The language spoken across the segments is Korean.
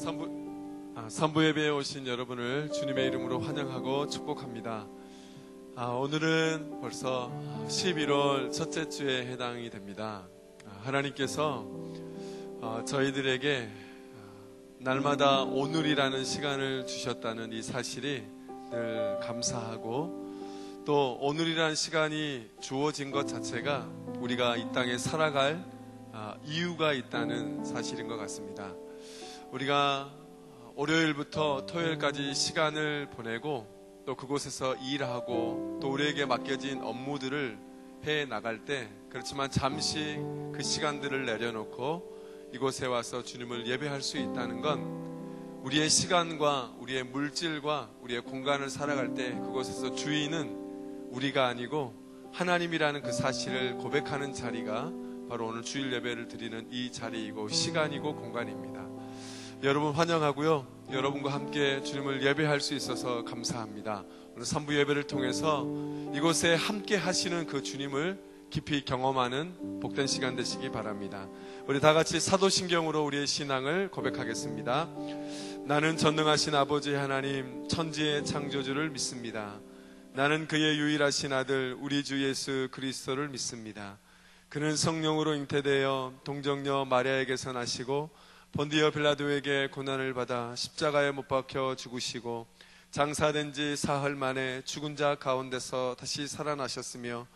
선부 예배에 오신 여러분을 주님의 이름으로 환영하고 축복합니다. 오늘은 벌써 11월 첫째 주에 해당이 됩니다. 하나님께서 저희들에게 날마다 오늘이라는 시간을 주셨다는 이 사실이 늘 감사하고, 또 오늘이라는 시간이 주어진 것 자체가 우리가 이 땅에 살아갈 이유가 있다는 사실인 것 같습니다. 우리가 월요일부터 토요일까지 시간을 보내고 또 그곳에서 일하고 또 우리에게 맡겨진 업무들을 해 나갈 때, 그렇지만 잠시 그 시간들을 내려놓고 이곳에 와서 주님을 예배할 수 있다는 건 우리의 시간과 우리의 물질과 우리의 공간을 살아갈 때 그곳에서 주인은 우리가 아니고 하나님이라는 그 사실을 고백하는 자리가 바로 오늘 주일 예배를 드리는 이 자리이고 시간이고 공간입니다. 여러분 환영하고요. 여러분과 함께 주님을 예배할 수 있어서 감사합니다. 오늘 3부 예배를 통해서 이곳에 함께 하시는 그 주님을 깊이 경험하는 복된 시간 되시기 바랍니다. 우리 다 같이 사도신경으로 우리의 신앙을 고백하겠습니다. 나는 전능하신 아버지 하나님 천지의 창조주를 믿습니다. 나는 그의 유일하신 아들 우리 주 예수 그리스도를 믿습니다. 그는 성령으로 잉태되어 동정녀 마리아에게서 나시고 본디오 빌라도에게 고난을 받아 십자가에 못 박혀 죽으시고 장사된 지 사흘 만에 죽은 자 가운데서 다시 살아나셨으며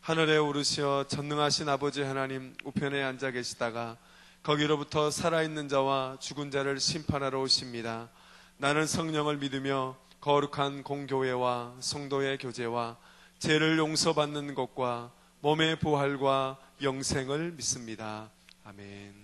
하늘에 오르시어 전능하신 아버지 하나님 우편에 앉아 계시다가 거기로부터 살아있는 자와 죽은 자를 심판하러 오십니다. 나는 성령을 믿으며 거룩한 공교회와 성도의 교제와 죄를 용서받는 것과 몸의 부활과 영생을 믿습니다. 아멘.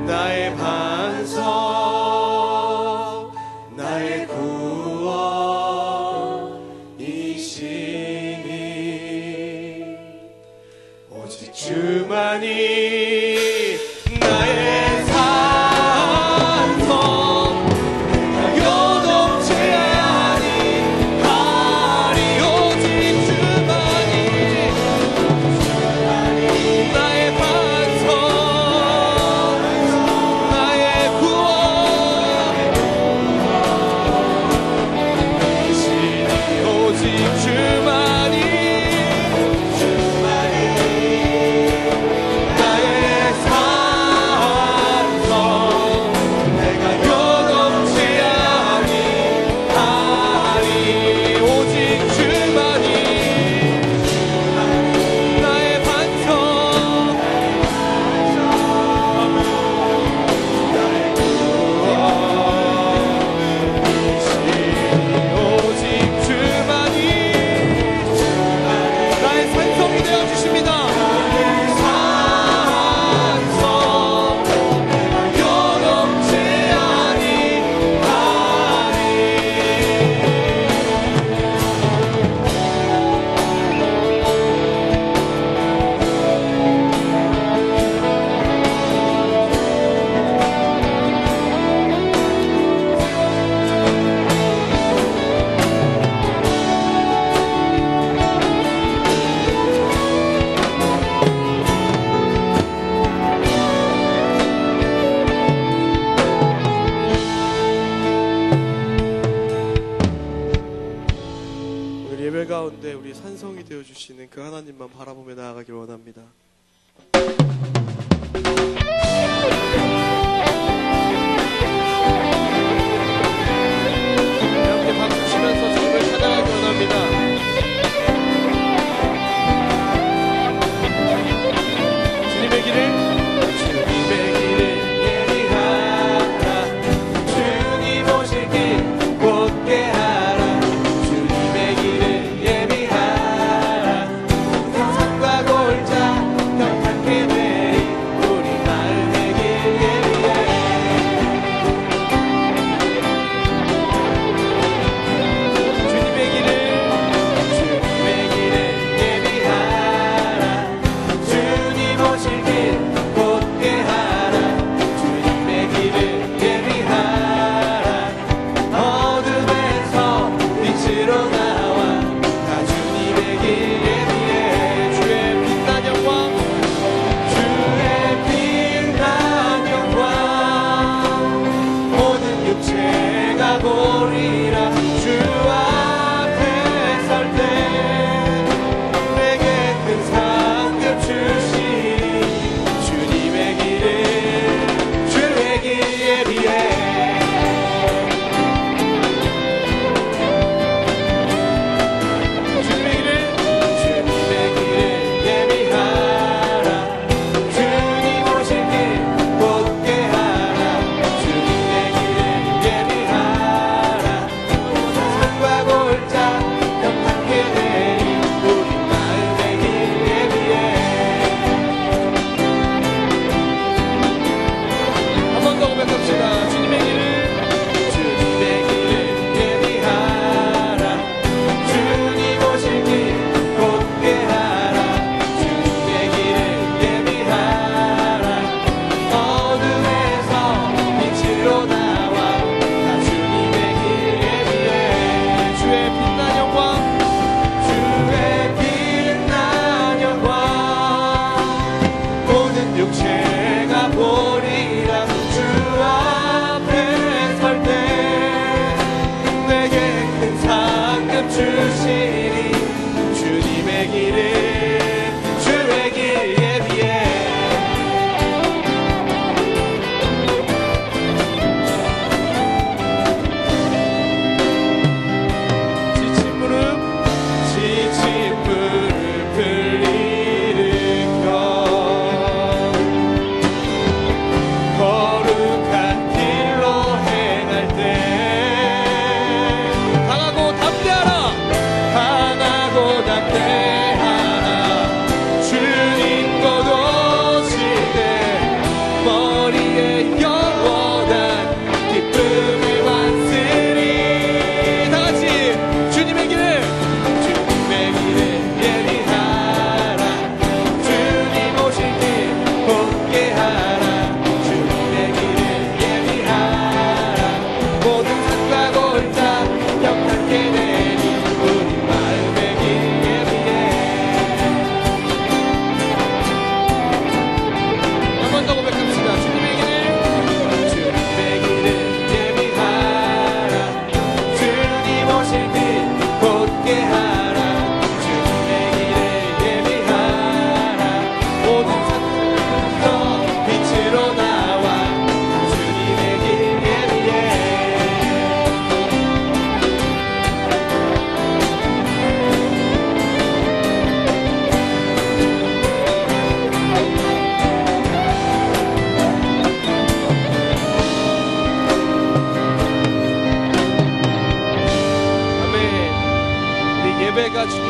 나의 반석, 나의 구원이시니 오직 주만이 나의 산성, 요동치 아니하리. 오직 주만이 나의 반석, 나의 구원이시니 오직 주만이 나의 산성, 내가 요동치 아니하리. 오직 주만이 나의 반석, 오직 주만이 나의 산성이 되어주십니다. 산성, 요동치 아니하리. 오늘 예배 가운데 우리 산성이 되어주시는 그 하나님만 바라보며 나아가길 원합니다. 함께 박수 치면서 주님을 찬양하기 원합니다. 주님의 길을 예비하라. 주님 오실 길 곧게 하라. 주님의 길을 예비하라. 산과 골짜 평탄케 되리 우리 말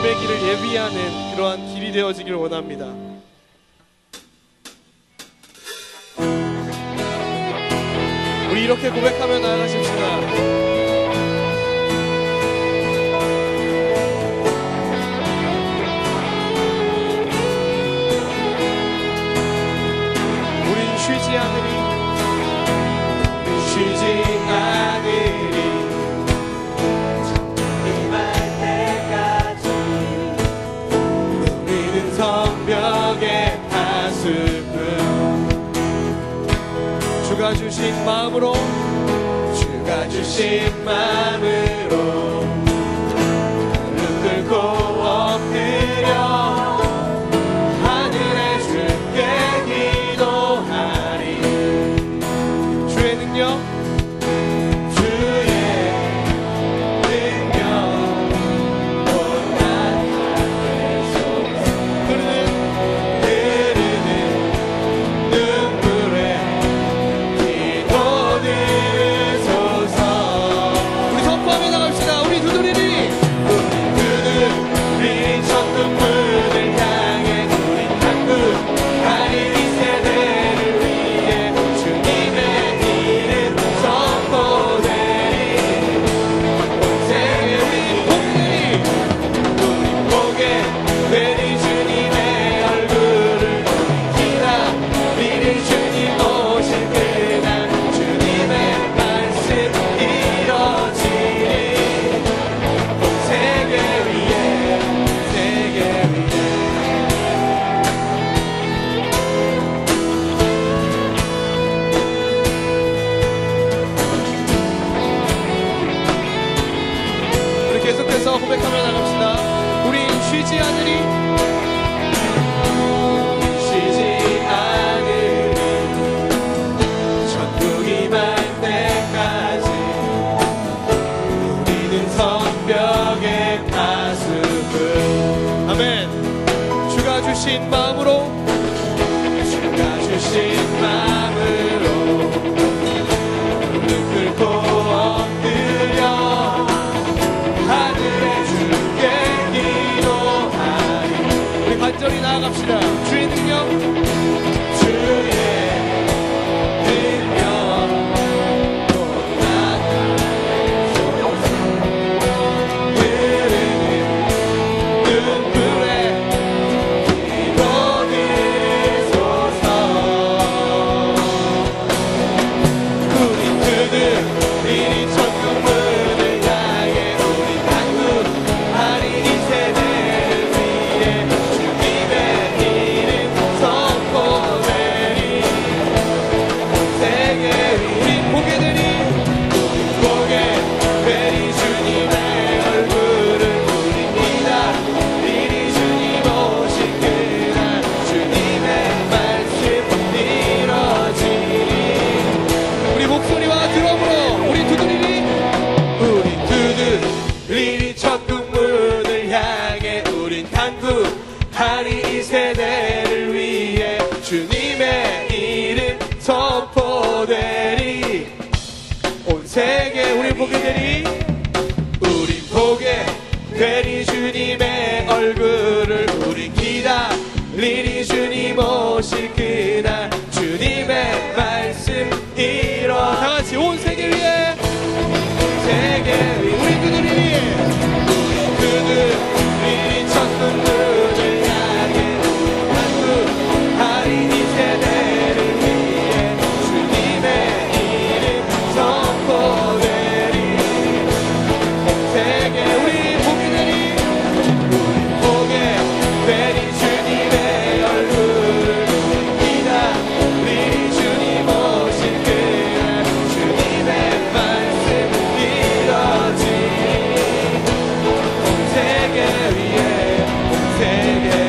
주님의 길을 예비하는 그러한 길이 되어지길 원합니다. 우리 이렇게 고백하며 나아가십시다. 쉬지 않으리, 쉬지 않으리, 임할 때까지 우리는 성벽의 파수꾼. 주가 주신 마음으로, 주가 주신 마음으로 무릎 꿇고 엎드려 하늘의 주께 주의 능력 곧 나타내소서. 흐르는 눈물에 기도 들으소서. 우리 선포하며 나갑시다. 우리 두드리리, 우리 천둥문을 향해 우리 당구 하리 이 세대를 위해 주님의 계속해서 고백하며 나갑시다. 우린 쉬지 않으리, 쉬지 않으리, 천국이 말 때까지 우리는 성벽의 파수꾼. 아멘. 주가 주신 마음으로, 주가 주신 마음으로 무릎 꿇고 엎드려 하늘의 주께 기도하리. 우리 간절히 나아갑시다. 주의 능력, 주의 능력 곧 나타내소서. 흐르는 눈물에 기도 들으소서. 우리 두드리니 천국문을 향해 우리 당구 하리 이 세대를 위해 주님의 이름 선포되리. 세계 우리 보게 되리, 보게 되리 주님의 얼굴을. 우리 기다리리 주님 오신 그날 주님의 말씀 이뤄지리. 우리 목소리와 드럼으로 우리 두드리리, 우리 두드리리 천국문을 향해 우린 간구하리 이 세대를 위해 주님의 이름 선포되리. 온 세계 우리 보게 되리, 우린 보게 되리 주님의 얼굴을. 우린 기다리리 주님 오실 그날 주님의 말씀 이뤄. 다같이 온 세계 위에, 세계 위 우리 두드리리, 우리 두드리리 천국문을 향해 간구하리 이 세대를 위해 주님의 이름 선포되리. 세계 우리 보게 되리, 우리 보게 되리 주님의 얼굴을. 기다리리 주님 오실 그날 주님의 말씀 이뤄지리. 온 세계 위에, 온 세계 위에.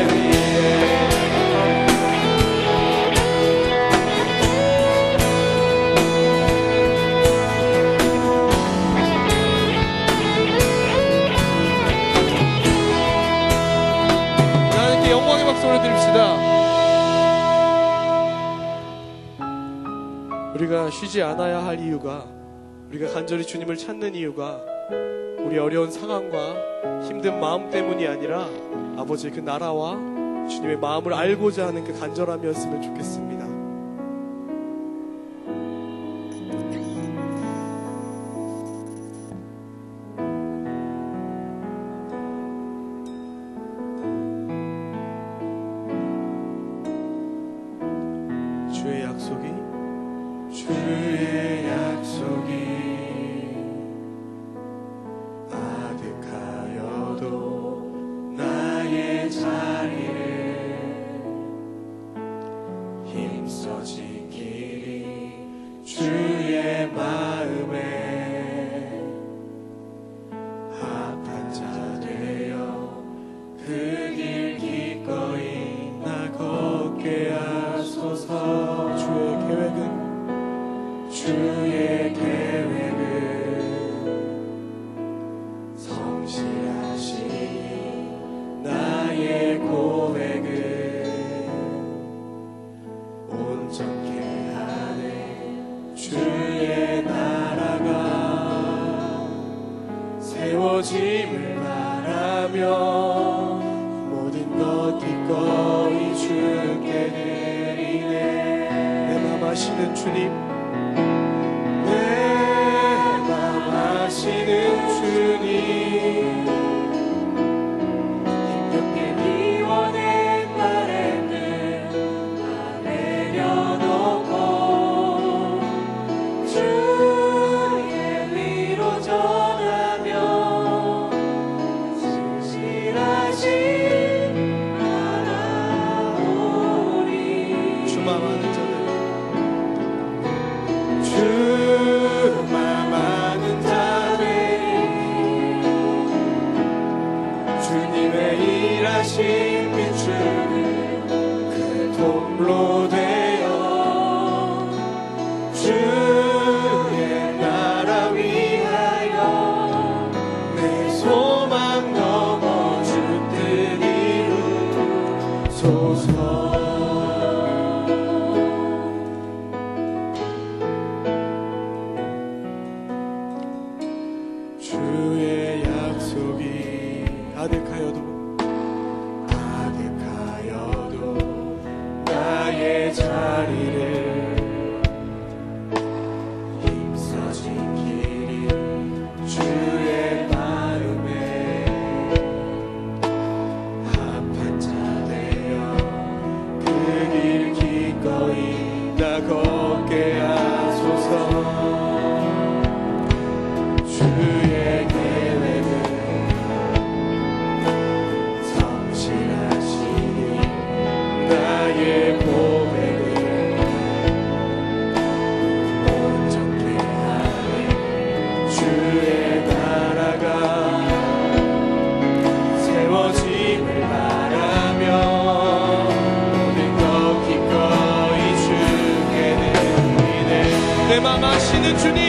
하나님께 영광의 박수 올려드립시다. 우리가 쉬지 않아야 할 이유가, 우리가 간절히 주님을 찾는 이유가, 우리 어려운 상황과 힘든 마음 때문이 아니라 아버지 그 나라와 주님의 마음을 알고자 하는 그 간절함이었으면 좋겠습니다. 주의 약속이 아득하여도 나의 자리를 힘써 지키리. 주의 마음에 합한 자 되어 그 길 기꺼이 나 걷게 하소서. 주의 계획은 성실하시니 나의 고백은 온전케 하네. 주의 나라가 세워짐을 바라며 모든 것 기꺼이 주께 드리네. 내 맘 아시는 주님, 하시는 주님, 힘겹게 미워낸 바램을 다 내려놓고 주의 위로 전하며 신실하신 바라보리. 주만 아는 자들, 주만 아는 자들, 주님의 일하신 빛줄을 그 통로 되어 주의 나라 위하여 내 소망 넘어 주 뜻 이루소서. 주의 약속이 아득하여도 나의 자리를 힘써 지키리. 주의 마음에 합한 자 되어 그 길 기꺼이 나 걷게 하소서. 주의 계획은 성실하시니 나의 고백을 온전케 하네. 주의 나라가 세워짐을 바라며 모든 것 기꺼이 주께 드리네. 내 맘 아시는 주님,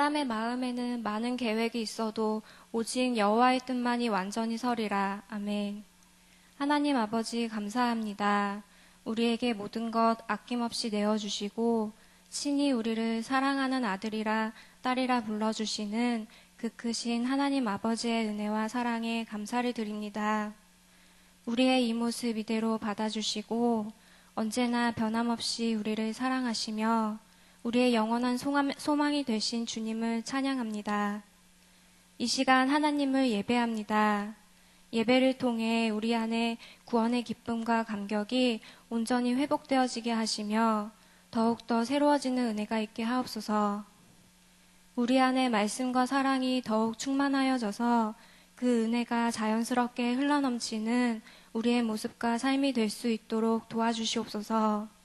사람의 마음에는 많은 계획이 있어도 오직 여호와의 뜻만이 완전히 서리라. 아멘. 하나님 아버지 감사합니다. 우리에게 모든 것 아낌없이 내어주시고 친히 우리를 사랑하는 아들이라 딸이라 불러주시는 그 크신 하나님 아버지의 은혜와 사랑에 감사를 드립니다. 우리의 이 모습 이대로 받아주시고 언제나 변함없이 우리를 사랑하시며 우리의 영원한 소망이 되신 주님을 찬양합니다. 이 시간 하나님을 예배합니다. 예배를 통해 우리 안에 구원의 기쁨과 감격이 온전히 회복되어지게 하시며 더욱더 새로워지는 은혜가 있게 하옵소서. 우리 안에 말씀과 사랑이 더욱 충만하여져서 그 은혜가 자연스럽게 흘러넘치는 우리의 모습과 삶이 될 수 있도록 도와주시옵소서.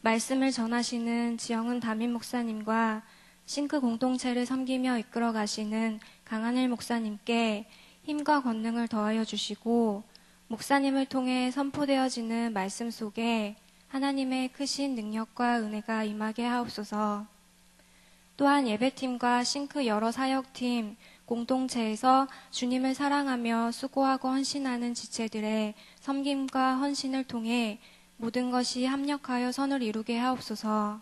말씀을 전하시는 지영은 담임 목사님과 싱크 공동체를 섬기며 이끌어 가시는 강하늘 목사님께 힘과 권능을 더하여 주시고 목사님을 통해 선포되어지는 말씀 속에 하나님의 크신 능력과 은혜가 임하게 하옵소서. 또한 예배팀과 싱크 여러 사역팀, 공동체에서 주님을 사랑하며 수고하고 헌신하는 지체들의 섬김과 헌신을 통해 모든 것이 합력하여 선을 이루게 하옵소서.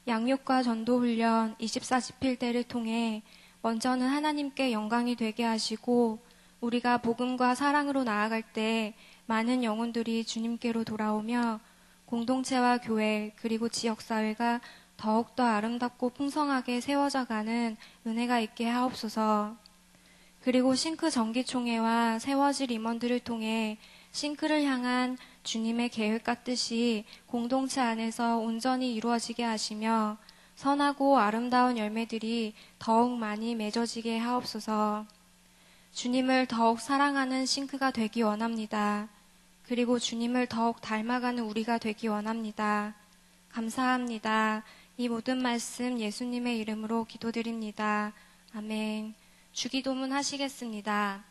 양육과 전도훈련 24집필대를 통해 먼저는 하나님께 영광이 되게 하시고 우리가 복음과 사랑으로 나아갈 때 많은 영혼들이 주님께로 돌아오며 공동체와 교회 그리고 지역사회가 더욱더 아름답고 풍성하게 세워져가는 은혜가 있게 하옵소서. 그리고 싱크 정기총회와 세워질 임원들을 통해 싱크를 향한 주님의 계획과 뜻이 공동체 안에서 온전히 이루어지게 하시며 선하고 아름다운 열매들이 더욱 많이 맺어지게 하옵소서. 주님을 더욱 사랑하는 싱크가 되기 원합니다. 그리고 주님을 더욱 닮아가는 우리가 되기 원합니다. 감사합니다. 이 모든 말씀 예수님의 이름으로 기도드립니다. 아멘. 주기도문 하시겠습니다.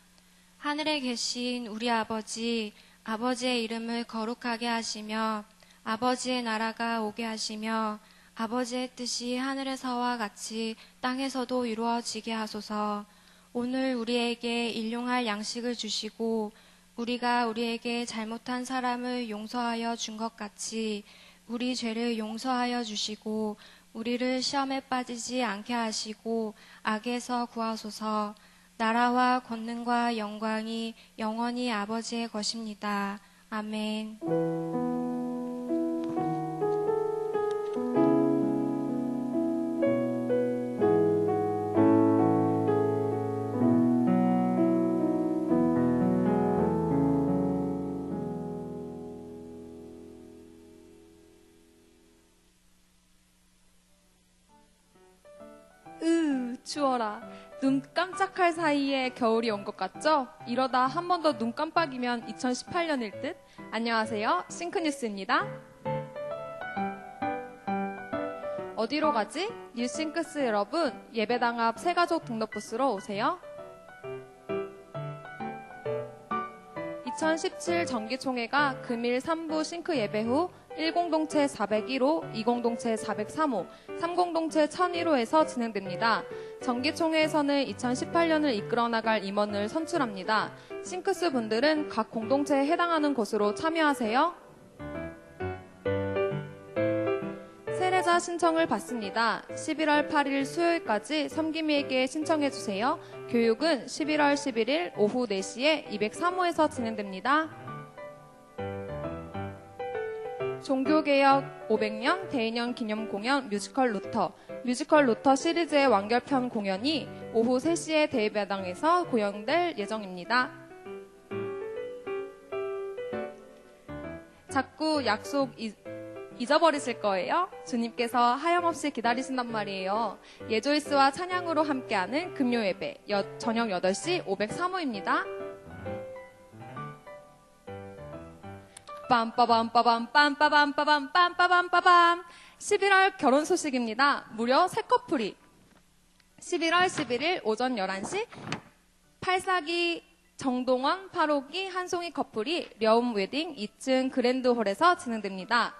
하늘에 계신 우리 아버지, 아버지의 이름을 거룩하게 하시며 아버지의 나라가 오게 하시며 아버지의 뜻이 하늘에서와 같이 땅에서도 이루어지게 하소서. 오늘 우리에게 일용할 양식을 주시고 우리가 우리에게 잘못한 사람을 용서하여 준 것 같이 우리 죄를 용서하여 주시고 우리를 시험에 빠지지 않게 하시고 악에서 구하소서. 나라와 권능과 영광이 영원히 아버지의 것입니다. 아멘. 추워라. 눈 깜짝할 사이에 겨울이 온 것 같죠? 이러다 한 번 더 눈 깜빡이면 2018년일 듯? 안녕하세요. 싱크뉴스입니다. 어디로 가지? 뉴싱크스 여러분, 예배당 앞 새가족 등록부스로 오세요. 2017 정기총회가 금일 3부 싱크 예배 후 1공동체 401호, 2공동체 403호, 3공동체 1001호에서 진행됩니다. 정기총회에서는 2018년을 이끌어 나갈 임원을 선출합니다. 싱크스 분들은 각 공동체에 해당하는 곳으로 참여하세요. 세례자 신청을 받습니다. 11월 8일 수요일까지 섬김이에게 신청해주세요. 교육은 11월 11일 오후 4시에 203호에서 진행됩니다. 종교개혁 500년 대인형 기념 공연 뮤지컬 루터 시리즈의 완결편 공연이 오후 3시에 대예배당에서 공연될 예정입니다. 자꾸 약속 잊어버리실 거예요. 주님께서 하염없이 기다리신단 말이에요. 예조이스와 찬양으로 함께하는 금요 예배 저녁 8시 503호입니다. 빰빠밤빠밤 빰빠밤빠밤 빰빠밤빠밤 11월 결혼 소식입니다. 무려 3커플이 11월 11일 오전 11시 팔사기 정동원 8호기 한송이 커플이 려움 웨딩 2층 그랜드홀에서 진행됩니다.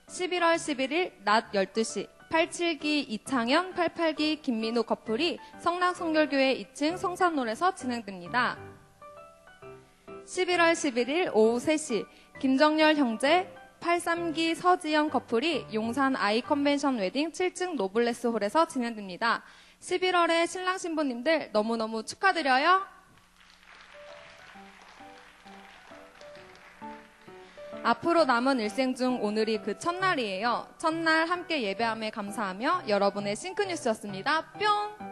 11월 11일 낮 12시 87기 이창현, 88기 김민우 커플이 성락성결교회 2층 성산홀에서 진행됩니다. 11월 11일 오후 3시 김정열 형제 83기 서지영 커플이 용산 아이 컨벤션 웨딩 7층 노블레스 홀에서 진행됩니다. 11월에 신랑 신부님들 너무너무 축하드려요. 앞으로 남은 일생 중 오늘이 그 첫날이에요. 첫날 함께 예배함에 감사하며 여러분의 싱크뉴스였습니다. 뿅!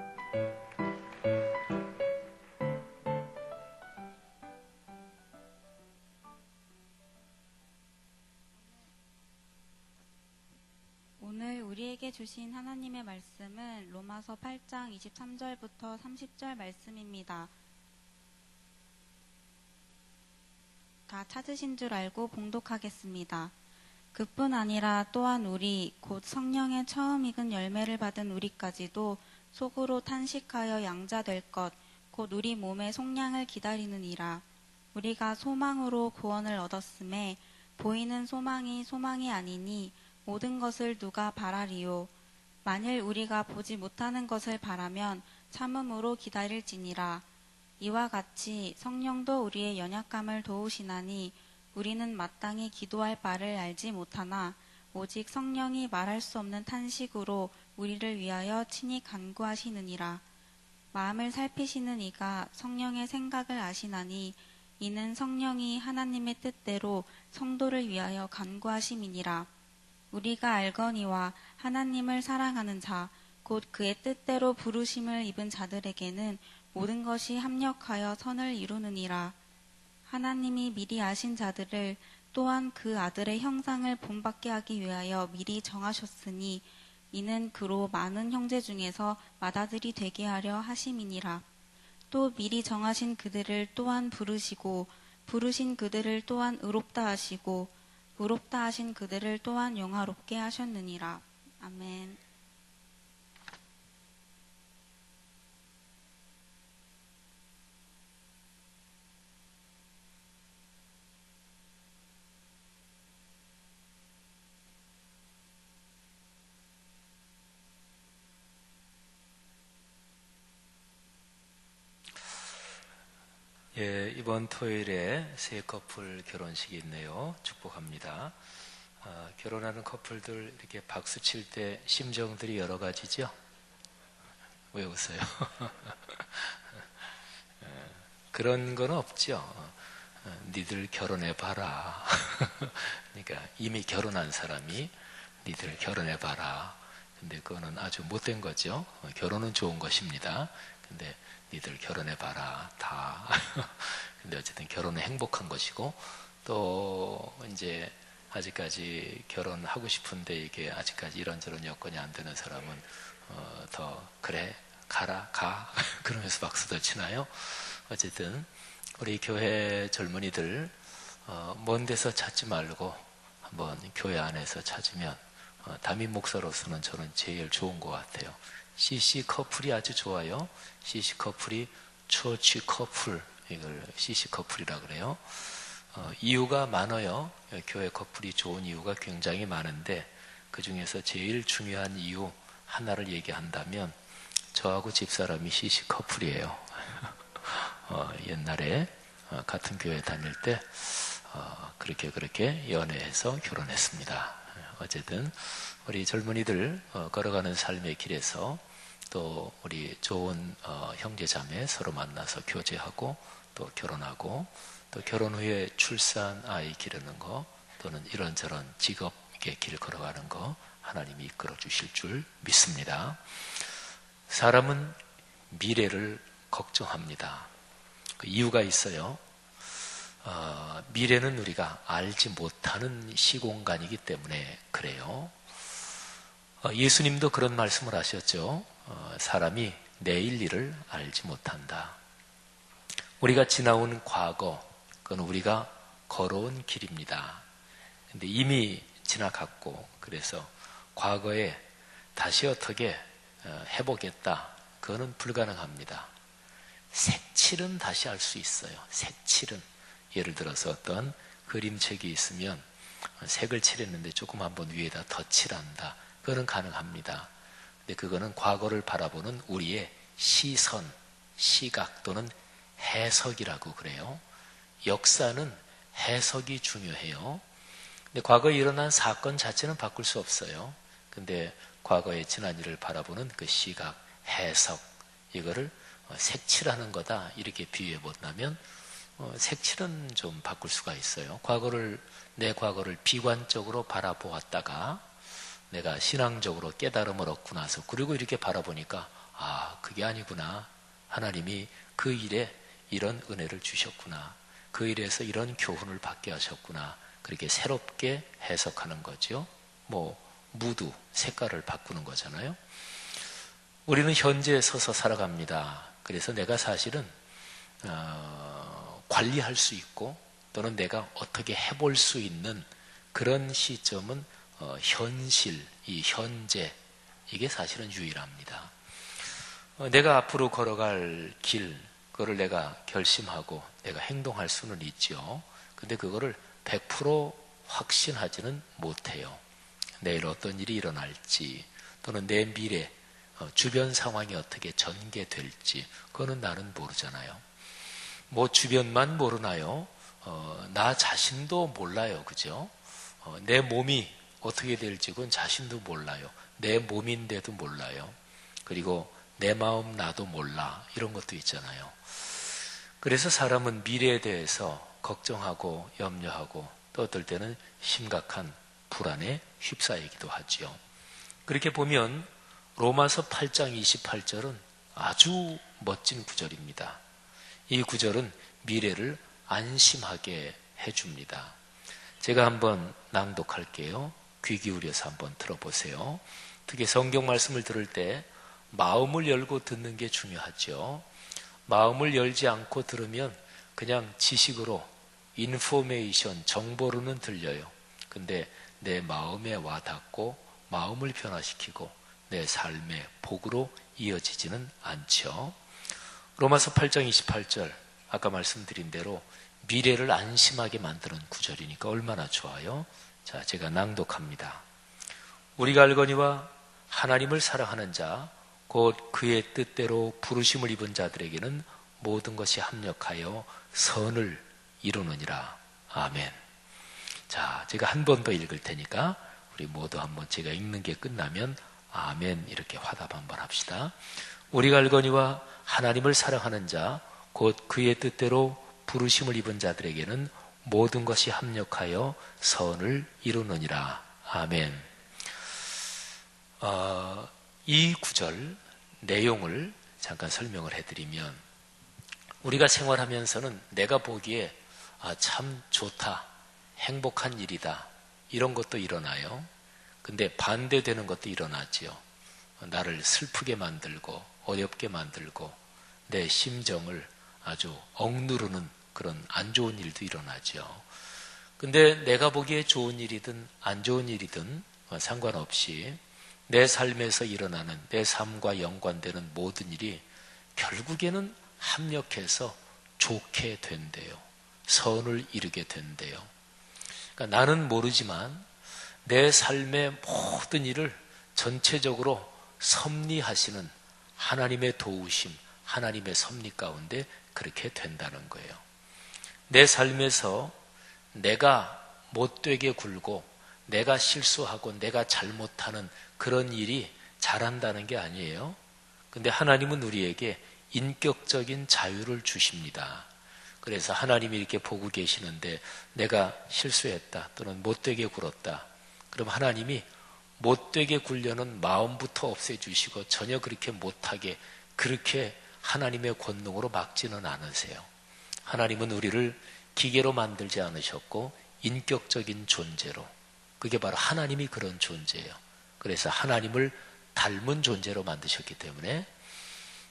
오늘 우리에게 주신 하나님의 말씀은 로마서 8장 23절부터 30절 말씀입니다. 다 찾으신 줄 알고 봉독하겠습니다. 그뿐 아니라 또한 우리 곧 성령의 처음 익은 열매를 받은 우리까지도 속으로 탄식하여 양자될 것 곧 우리 몸의 속량을 기다리느니라. 우리가 소망으로 구원을 얻었음에 보이는 소망이 아니니 모든 것을 누가 바라리요. 만일 우리가 보지 못하는 것을 바라면 참음으로 기다릴지니라. 이와 같이 성령도 우리의 연약감을 도우시나니 우리는 마땅히 기도할 바를 알지 못하나 오직 성령이 말할 수 없는 탄식으로 우리를 위하여 친히 간구하시느니라. 마음을 살피시는 이가 성령의 생각을 아시나니 이는 성령이 하나님의 뜻대로 성도를 위하여 간구하심이니라. 우리가 알거니와 하나님을 사랑하는 자, 곧 그의 뜻대로 부르심을 입은 자들에게는 모든 것이 합력하여 선을 이루느니라. 하나님이 미리 아신 자들을 또한 그 아들의 형상을 본받게 하기 위하여 미리 정하셨으니 이는 그로 많은 형제 중에서 맏아들이 되게 하려 하심이니라. 또 미리 정하신 그들을 또한 부르시고 부르신 그들을 또한 의롭다 하시고 의롭다 하신 그들을 또한 영화롭게 하셨느니라. 아멘. 예, 이번 토요일에 새 커플 결혼식이 있네요. 축복합니다. 결혼하는 커플들 이렇게 박수 칠 때 심정들이 여러 가지죠? 왜 웃어요? 그런 건 없죠. 니들 결혼해봐라. 그러니까 이미 결혼한 사람이 니들 결혼해봐라. 근데 그거는 아주 못된 거죠. 결혼은 좋은 것입니다. 근데 니들 결혼해봐라. 다. 근데 어쨌든 결혼은 행복한 것이고, 또 이제 아직까지 결혼하고 싶은데 이게 아직까지 이런저런 여건이 안 되는 사람은 더 그래 가라 가 그러면서 박수도 치나요? 어쨌든 우리 교회 젊은이들 먼 데서 찾지 말고 한번 교회 안에서 찾으면 담임 목사로서는 저는 제일 좋은 것 같아요. CC 커플이 아주 좋아요. CC 커플이 처치 커플, 이걸 CC 커플이라 그래요. 이유가 많아요. 교회 커플이 좋은 이유가 굉장히 많은데 그 중에서 제일 중요한 이유 하나를 얘기한다면 저하고 집사람이 CC 커플이에요. 옛날에 같은 교회 다닐 때 그렇게 연애해서 결혼했습니다. 어쨌든 우리 젊은이들 걸어가는 삶의 길에서 또 우리 좋은 형제자매 서로 만나서 교제하고 또 결혼하고 또 결혼 후에 출산 아이 기르는 거 또는 이런저런 직업의 길 걸어가는 거 하나님이 이끌어 주실 줄 믿습니다. 사람은 미래를 걱정합니다. 그 이유가 있어요. 미래는 우리가 알지 못하는 시공간이기 때문에 그래요. 예수님도 그런 말씀을 하셨죠. 사람이 내일 일을 알지 못한다. 우리가 지나온 과거, 그건 우리가 걸어온 길입니다. 근데 이미 지나갔고, 그래서 과거에 다시 어떻게 해보겠다. 그거는 불가능합니다. 색칠은 다시 할 수 있어요. 색칠은. 예를 들어서 어떤 그림책이 있으면 색을 칠했는데 조금 한번 위에다 더 칠한다. 그거는 가능합니다. 근데 그거는 과거를 바라보는 우리의 시선, 시각 또는 해석이라고 그래요. 역사는 해석이 중요해요. 근데 과거에 일어난 사건 자체는 바꿀 수 없어요. 근데 과거의 지난 일을 바라보는 그 시각, 해석, 이거를 색칠하는 거다 이렇게 비유해 본다면 색칠은 좀 바꿀 수가 있어요. 내 과거를 비관적으로 바라보았다가 내가 신앙적으로 깨달음을 얻고 나서 그리고 이렇게 바라보니까 그게 아니구나. 하나님이 그 일에 이런 은혜를 주셨구나. 그 일에서 이런 교훈을 받게 하셨구나. 그렇게 새롭게 해석하는 거죠. 무드, 색깔을 바꾸는 거잖아요. 우리는 현재에 서서 살아갑니다. 그래서 내가 사실은 관리할 수 있고 또는 내가 어떻게 해볼 수 있는 그런 시점은 현실, 이 현재, 이게 사실은 유일합니다. 내가 앞으로 걸어갈 길, 그거를 내가 결심하고 내가 행동할 수는 있죠. 근데 그거를 100% 확신하지는 못해요. 내일 어떤 일이 일어날지 또는 내 미래, 주변 상황이 어떻게 전개될지 그거는 나는 모르잖아요. 주변만 모르나요? 나 자신도 몰라요. 그죠? 내 몸이 어떻게 될지 그건 자신도 몰라요. 내 몸인데도 몰라요. 그리고 내 마음 나도 몰라. 이런 것도 있잖아요. 그래서 사람은 미래에 대해서 걱정하고 염려하고 또 어떨 때는 심각한 불안에 휩싸이기도 하지요. 그렇게 보면 로마서 8장 28절은 아주 멋진 구절입니다. 이 구절은 미래를 안심하게 해줍니다. 제가 한번 낭독할게요. 귀 기울여서 한번 들어보세요. 특히 성경 말씀을 들을 때 마음을 열고 듣는 게 중요하죠. 마음을 열지 않고 들으면 그냥 지식으로 인포메이션, 정보로는 들려요. 근데 내 마음에 와닿고 마음을 변화시키고 내 삶의 복으로 이어지지는 않죠. 로마서 8장 28절 아까 말씀드린 대로 미래를 안심하게 만드는 구절이니까 얼마나 좋아요. 자, 제가 낭독합니다. 우리가 알거니와 하나님을 사랑하는 자 곧 그의 뜻대로 부르심을 입은 자들에게는 모든 것이 합력하여 선을 이루느니라. 아멘. 자, 제가 한 번 더 읽을 테니까 우리 모두 한번 제가 읽는 게 끝나면 아멘 이렇게 화답 한번 합시다. 우리가 알거니와 하나님을 사랑하는 자 곧 그의 뜻대로 부르심을 입은 자들에게는 모든 것이 합력하여 선을 이루느니라. 아멘. 이 구절 내용을 잠깐 설명을 해드리면 우리가 생활하면서는 내가 보기에 참 좋다, 행복한 일이다 이런 것도 일어나요. 근데 반대되는 것도 일어나지요. 나를 슬프게 만들고 어렵게 만들고 내 심정을 아주 억누르는 그런 안 좋은 일도 일어나죠. 근데 내가 보기에 좋은 일이든 안 좋은 일이든 상관없이 내 삶에서 일어나는 내 삶과 연관되는 모든 일이 결국에는 합력해서 좋게 된대요. 선을 이루게 된대요. 그러니까 나는 모르지만 내 삶의 모든 일을 전체적으로 섭리하시는 하나님의 도우심, 하나님의 섭리 가운데 그렇게 된다는 거예요. 내 삶에서 내가 못되게 굴고 내가 실수하고 내가 잘못하는 그런 일이 잘한다는 게 아니에요. 근데 하나님은 우리에게 인격적인 자유를 주십니다. 그래서 하나님이 이렇게 보고 계시는데 내가 실수했다 또는 못되게 굴었다. 그럼 하나님이 못되게 굴려는 마음부터 없애주시고 전혀 그렇게 못하게 그렇게 하나님의 권능으로 막지는 않으세요. 하나님은 우리를 기계로 만들지 않으셨고 인격적인 존재로, 그게 바로 하나님이 그런 존재예요. 그래서 하나님을 닮은 존재로 만드셨기 때문에.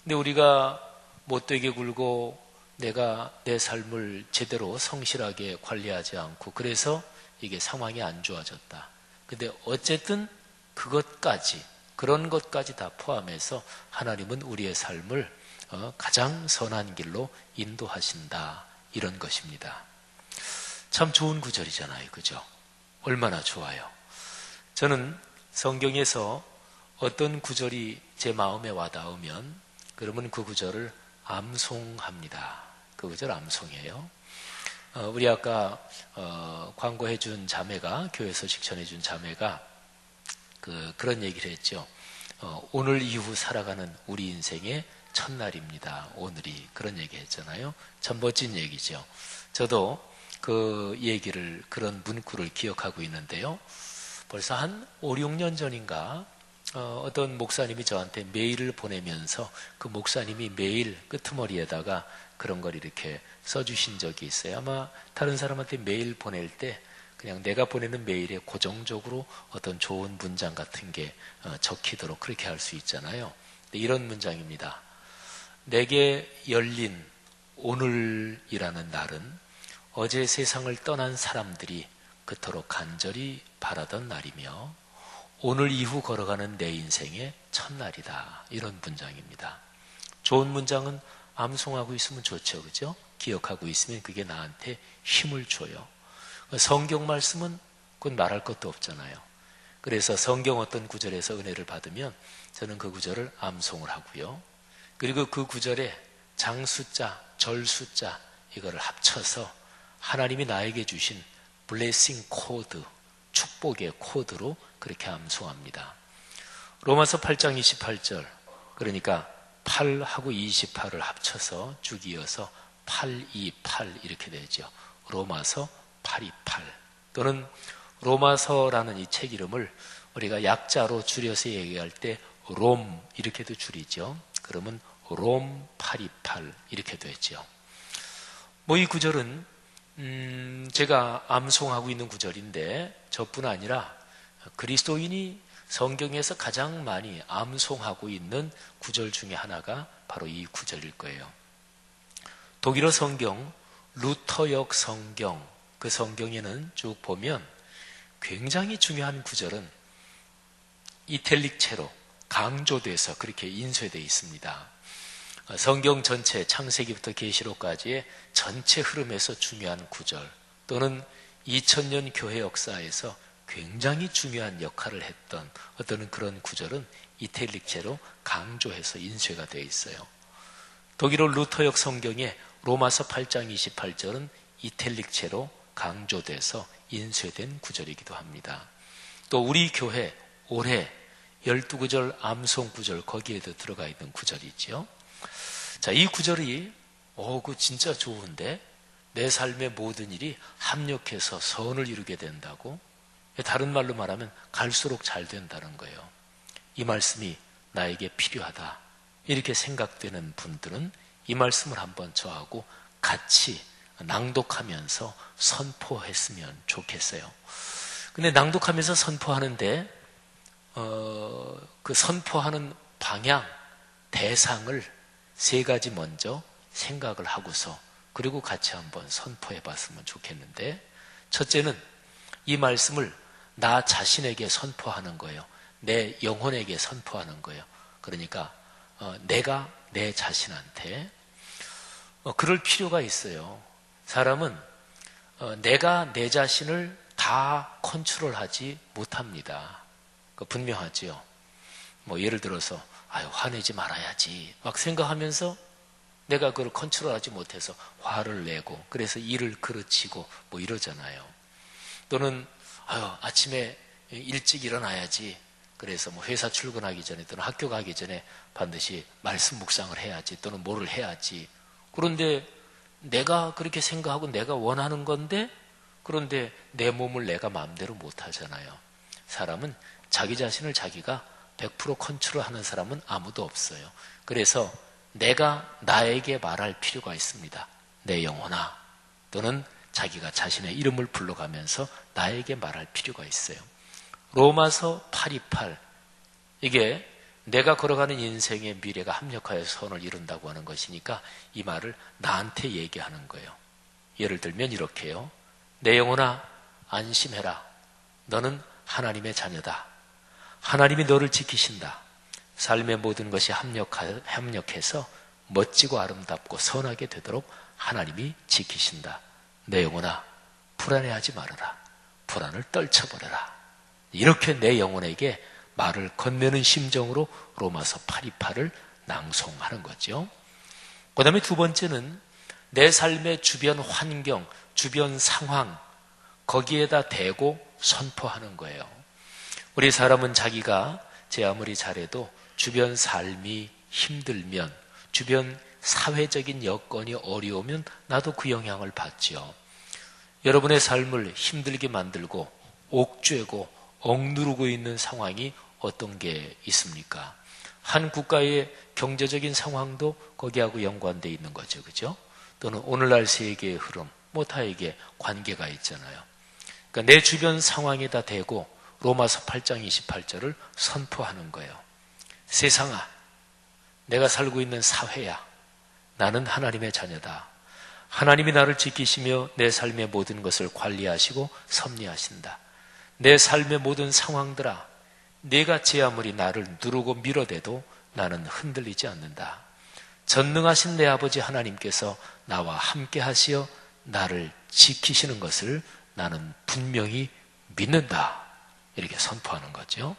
근데 우리가 못되게 굴고 내가 내 삶을 제대로 성실하게 관리하지 않고 그래서 이게 상황이 안 좋아졌다. 근데 어쨌든 그것까지, 그런 것까지 다 포함해서 하나님은 우리의 삶을 가장 선한 길로 인도하신다. 이런 것입니다. 참 좋은 구절이잖아요. 그죠? 얼마나 좋아요. 저는 성경에서 어떤 구절이 제 마음에 와닿으면 그러면 그 구절을 암송합니다. 그 구절 암송해요. 우리 아까 광고해준 자매가, 교회에서 직전해준 자매가 그런 얘기를 했죠. 오늘 이후 살아가는 우리 인생의 첫날입니다. 오늘이. 그런 얘기 했잖아요. 참 멋진 얘기죠. 저도 그 얘기를, 그런 문구를 기억하고 있는데요. 벌써 한 5, 6년 전인가 어떤 목사님이 저한테 메일을 보내면서 그 목사님이 메일 끄트머리에다가 그런 걸 이렇게 써주신 적이 있어요. 아마 다른 사람한테 메일 보낼 때 그냥 내가 보내는 메일에 고정적으로 어떤 좋은 문장 같은 게 적히도록 그렇게 할 수 있잖아요. 이런 문장입니다. 내게 열린 오늘이라는 날은 어제 세상을 떠난 사람들이 그토록 간절히 바라던 날이며 오늘 이후 걸어가는 내 인생의 첫날이다. 이런 문장입니다. 좋은 문장은 암송하고 있으면 좋죠. 그죠? 기억하고 있으면 그게 나한테 힘을 줘요. 성경 말씀은 그건 말할 것도 없잖아요. 그래서 성경 어떤 구절에서 은혜를 받으면 저는 그 구절을 암송을 하고요. 그리고 그 구절에 장 숫자, 절 숫자 이거를 합쳐서 하나님이 나에게 주신 블레싱 코드, 축복의 코드로 그렇게 암송합니다. 로마서 8장 28절, 그러니까 8하고 28을 합쳐서 쭉 이어서 828 이렇게 되죠. 로마서 828 또는 로마서라는 이 책 이름을 우리가 약자로 줄여서 얘기할 때 롬 이렇게도 줄이죠. 그러면 롬 828 이렇게 되죠. 뭐 이 구절은 제가 암송하고 있는 구절인데 저뿐 아니라 그리스도인이 성경에서 가장 많이 암송하고 있는 구절 중에 하나가 바로 이 구절일 거예요. 독일어 성경 루터역 성경, 그 성경에는 쭉 보면 굉장히 중요한 구절은 이탈릭체로 강조돼서 그렇게 인쇄되어 있습니다. 성경 전체 창세기부터 계시록까지의 전체 흐름에서 중요한 구절 또는 2000년 교회 역사에서 굉장히 중요한 역할을 했던 어떤 그런 구절은 이탈릭체로 강조해서 인쇄가 되어 있어요. 독일어 루터역 성경에 로마서 8장 28절은 이탈릭체로 강조돼서 인쇄된 구절이기도 합니다. 또 우리 교회 올해 12구절 암송 구절 거기에도 들어가 있는 구절이죠. 자, 이 구절이 그거 진짜 좋은데 내 삶의 모든 일이 합력해서 선을 이루게 된다고, 다른 말로 말하면 갈수록 잘 된다는 거예요. 이 말씀이 나에게 필요하다 이렇게 생각되는 분들은 이 말씀을 한번 저하고 같이 낭독하면서 선포했으면 좋겠어요. 근데 낭독하면서 선포하는데 그 선포하는 방향, 대상을 3가지 먼저 생각을 하고서 그리고 같이 한번 선포해 봤으면 좋겠는데, 첫째는 이 말씀을 나 자신에게 선포하는 거예요. 내 영혼에게 선포하는 거예요. 그러니까 내가 내 자신한테 그럴 필요가 있어요. 사람은 내가 내 자신을 다 컨트롤하지 못합니다. 분명하지요. 뭐 예를 들어서 화내지 말아야지 막 생각하면서 내가 그걸 컨트롤하지 못해서 화를 내고 그래서 일을 그르치고 뭐 이러잖아요. 또는 아침에 일찍 일어나야지 그래서 뭐 회사 출근하기 전에 또는 학교 가기 전에 반드시 말씀 묵상을 해야지 또는 뭐를 해야지. 그런데 내가 그렇게 생각하고 내가 원하는 건데 그런데 내 몸을 내가 마음대로 못하잖아요. 사람은 자기 자신을 자기가 100% 컨트롤하는 사람은 아무도 없어요. 그래서 내가 나에게 말할 필요가 있습니다. 내 영혼아, 또는 자기가 자신의 이름을 불러가면서 나에게 말할 필요가 있어요. 로마서 828, 이게 내가 걸어가는 인생의 미래가 합력하여 선을 이룬다고 하는 것이니까 이 말을 나한테 얘기하는 거예요. 예를 들면 이렇게요. 내 영혼아 안심해라. 너는 하나님의 자녀다. 하나님이 너를 지키신다. 삶의 모든 것이 합력해서 멋지고 아름답고 선하게 되도록 하나님이 지키신다. 내 영혼아 불안해하지 말아라. 불안을 떨쳐버려라. 이렇게 내 영혼에게 말을 건네는 심정으로 로마서 8:28을 낭송하는 거죠. 그 다음에 두 번째는 내 삶의 주변 환경, 주변 상황, 거기에다 대고 선포하는 거예요. 우리 사람은 자기가 제 아무리 잘해도 주변 삶이 힘들면, 주변 사회적인 여건이 어려우면 나도 그 영향을 받죠. 여러분의 삶을 힘들게 만들고 옥죄고 억누르고 있는 상황이 어떤 게 있습니까? 한 국가의 경제적인 상황도 거기하고 연관되어 있는 거죠. 그죠? 또는 오늘날 세계의 흐름, 다에게 관계가 있잖아요. 그러니까 내 주변 상황에다 대고 로마서 8장 28절을 선포하는 거예요. 세상아, 내가 살고 있는 사회야. 나는 하나님의 자녀다. 하나님이 나를 지키시며 내 삶의 모든 것을 관리하시고 섭리하신다. 내 삶의 모든 상황들아, 내가 제 아무리 나를 누르고 밀어대도 나는 흔들리지 않는다. 전능하신 내 아버지 하나님께서 나와 함께 하시어 나를 지키시는 것을 나는 분명히 믿는다. 이렇게 선포하는 거죠.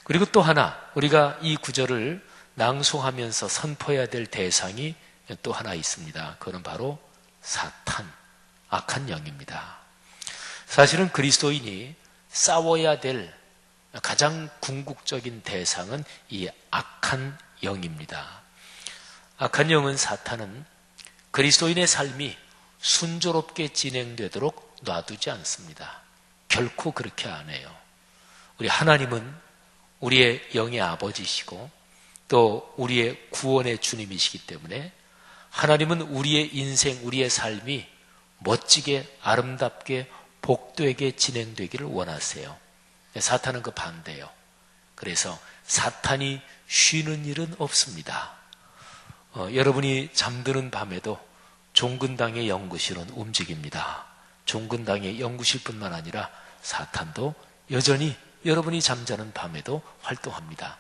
그리고 또 하나, 우리가 이 구절을 낭송하면서 선포해야 될 대상이 또 하나 있습니다. 그건 바로 사탄, 악한 영입니다. 사실은 그리스도인이 싸워야 될 가장 궁극적인 대상은 이 악한 영입니다. 악한 영은, 사탄은 그리스도인의 삶이 순조롭게 진행되도록 놔두지 않습니다. 결코 그렇게 안 해요. 우리 하나님은 우리의 영의 아버지시고 또 우리의 구원의 주님이시기 때문에 하나님은 우리의 인생, 우리의 삶이 멋지게, 아름답게, 복되게 진행되기를 원하세요. 사탄은 그 반대예요. 그래서 사탄이 쉬는 일은 없습니다. 여러분이 잠드는 밤에도 종근당의 연구실은 움직입니다. 종근당의 연구실뿐만 아니라 사탄도 여전히 여러분이 잠자는 밤에도 활동합니다.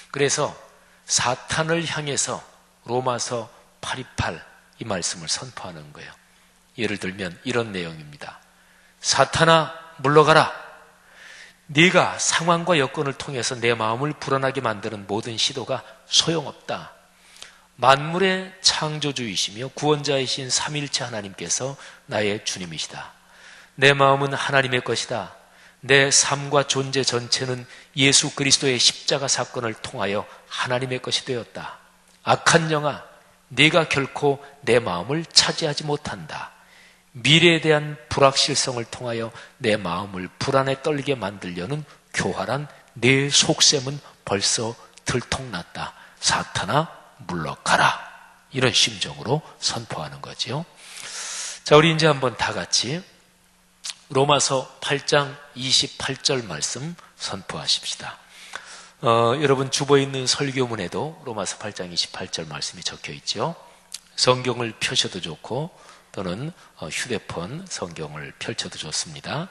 그래서 사탄을 향해서 로마서 8:28 이 말씀을 선포하는 거예요. 예를 들면 이런 내용입니다. 사탄아, 물러가라. 네가 상황과 여건을 통해서 내 마음을 불안하게 만드는 모든 시도가 소용없다. 만물의 창조주이시며 구원자이신 삼위일체 하나님께서 나의 주님이시다. 내 마음은 하나님의 것이다. 내 삶과 존재 전체는 예수 그리스도의 십자가 사건을 통하여 하나님의 것이 되었다. 악한 영아, 네가 결코 내 마음을 차지하지 못한다. 미래에 대한 불확실성을 통하여 내 마음을 불안에 떨게 만들려는 교활한 내 속셈은 벌써 들통났다. 사탄아, 물러가라. 이런 심정으로 선포하는 거죠. 자, 우리 이제 한번 다 같이 로마서 8장 28절 말씀 선포하십시다. 여러분 주보에 있는 설교문에도 로마서 8장 28절 말씀이 적혀 있죠. 성경을 펴셔도 좋고 또는 휴대폰 성경을 펼쳐도 좋습니다.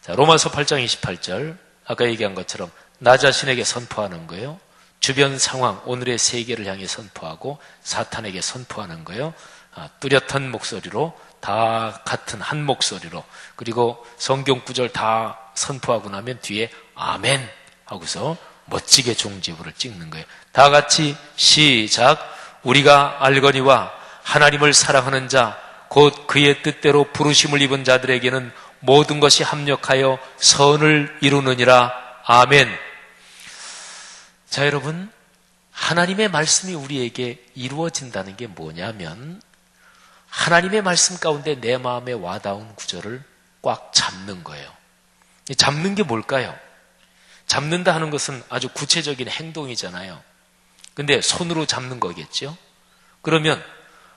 자, 로마서 8장 28절 아까 얘기한 것처럼 나 자신에게 선포하는 거예요. 주변 상황, 오늘의 세계를 향해 선포하고 사탄에게 선포하는 거예요. 뚜렷한 목소리로, 다 같은 한 목소리로, 그리고 성경 구절 다 선포하고 나면 뒤에 아멘 하고서 멋지게 종지부를 찍는 거예요. 다 같이 시작. 우리가 알거니와 하나님을 사랑하는 자 곧 그의 뜻대로 부르심을 입은 자들에게는 모든 것이 합력하여 선을 이루느니라. 아멘. 자, 여러분, 하나님의 말씀이 우리에게 이루어진다는 게 뭐냐면 하나님의 말씀 가운데 내 마음에 와닿은 구절을 꽉 잡는 거예요. 잡는 게 뭘까요? 잡는다 하는 것은 아주 구체적인 행동이잖아요. 근데 손으로 잡는 거겠죠? 그러면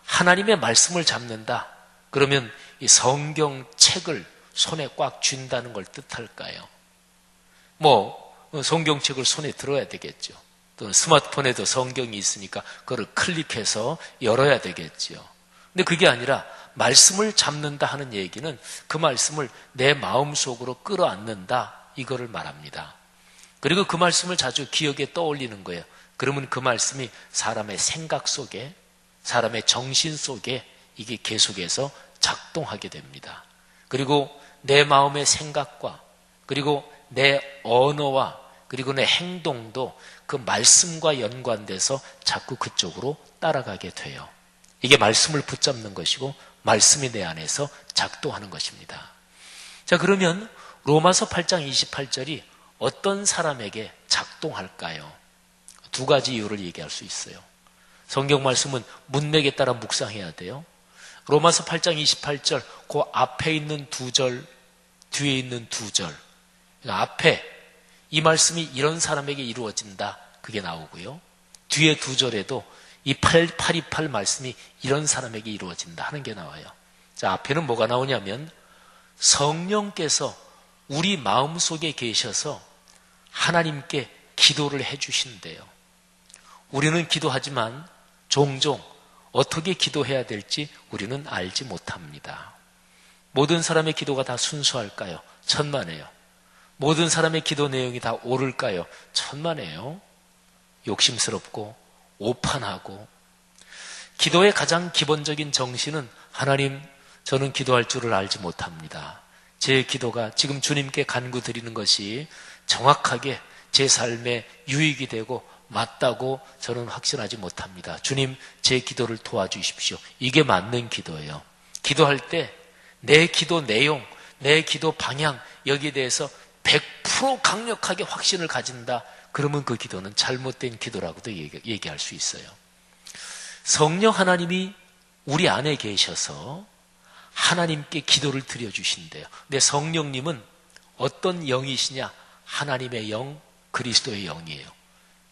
하나님의 말씀을 잡는다. 그러면 이 성경책을 손에 꽉 쥔다는 걸 뜻할까요? 성경책을 손에 들어야 되겠죠. 또 스마트폰에도 성경이 있으니까 그걸 클릭해서 열어야 되겠죠. 근데 그게 아니라 말씀을 잡는다 하는 얘기는 그 말씀을 내 마음속으로 끌어안는다, 이거를 말합니다. 그리고 그 말씀을 자주 기억에 떠올리는 거예요. 그러면 그 말씀이 사람의 생각 속에, 사람의 정신 속에 이게 계속해서 작동하게 됩니다. 그리고 내 마음의 생각과 그리고 내 언어와 그리고 내 행동도 그 말씀과 연관돼서 자꾸 그쪽으로 따라가게 돼요. 이게 말씀을 붙잡는 것이고 말씀이 내 안에서 작동하는 것입니다. 자, 그러면 로마서 8장 28절이 어떤 사람에게 작동할까요? 두 가지 이유를 얘기할 수 있어요. 성경 말씀은 문맥에 따라 묵상해야 돼요. 로마서 8장 28절, 그 앞에 있는 두 절, 뒤에 있는 두 절. 그러니까 앞에 이 말씀이 이런 사람에게 이루어진다. 그게 나오고요. 뒤에 두 절에도 이 828 말씀이 이런 사람에게 이루어진다 하는 게 나와요. 자, 앞에는 뭐가 나오냐면 성령께서 우리 마음속에 계셔서 하나님께 기도를 해주신대요. 우리는 기도하지만 종종 어떻게 기도해야 될지 우리는 알지 못합니다. 모든 사람의 기도가 다 순수할까요? 천만에요. 모든 사람의 기도 내용이 다 옳을까요? 천만에요. 욕심스럽고 오판하고. 기도의 가장 기본적인 정신은 하나님, 저는 기도할 줄을 알지 못합니다. 제 기도가 지금 주님께 간구드리는 것이 정확하게 제 삶에 유익이 되고 맞다고 저는 확신하지 못합니다. 주님, 제 기도를 도와주십시오. 이게 맞는 기도예요. 기도할 때 내 기도 내용, 내 기도 방향, 여기에 대해서 100% 강력하게 확신을 가진다. 그러면 그 기도는 잘못된 기도라고도 얘기할 수 있어요. 성령 하나님이 우리 안에 계셔서 하나님께 기도를 드려주신대요. 근데 성령님은 어떤 영이시냐? 하나님의 영, 그리스도의 영이에요.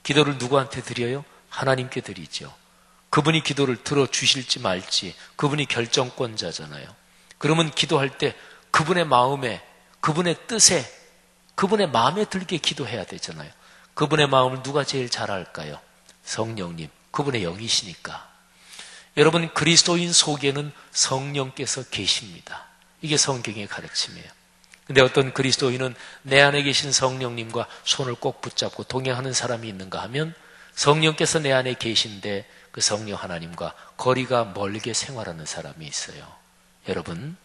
기도를 누구한테 드려요? 하나님께 드리죠. 그분이 기도를 들어주실지 말지 그분이 결정권자잖아요. 그러면 기도할 때 그분의 마음에, 그분의 뜻에, 그분의 마음에 들게 기도해야 되잖아요. 그분의 마음을 누가 제일 잘 알까요? 성령님, 그분의 영이시니까. 여러분, 그리스도인 속에는 성령께서 계십니다. 이게 성경의 가르침이에요. 근데 어떤 그리스도인은 내 안에 계신 성령님과 손을 꼭 붙잡고 동행하는 사람이 있는가 하면 성령께서 내 안에 계신데 그 성령 하나님과 거리가 멀게 생활하는 사람이 있어요. 여러분,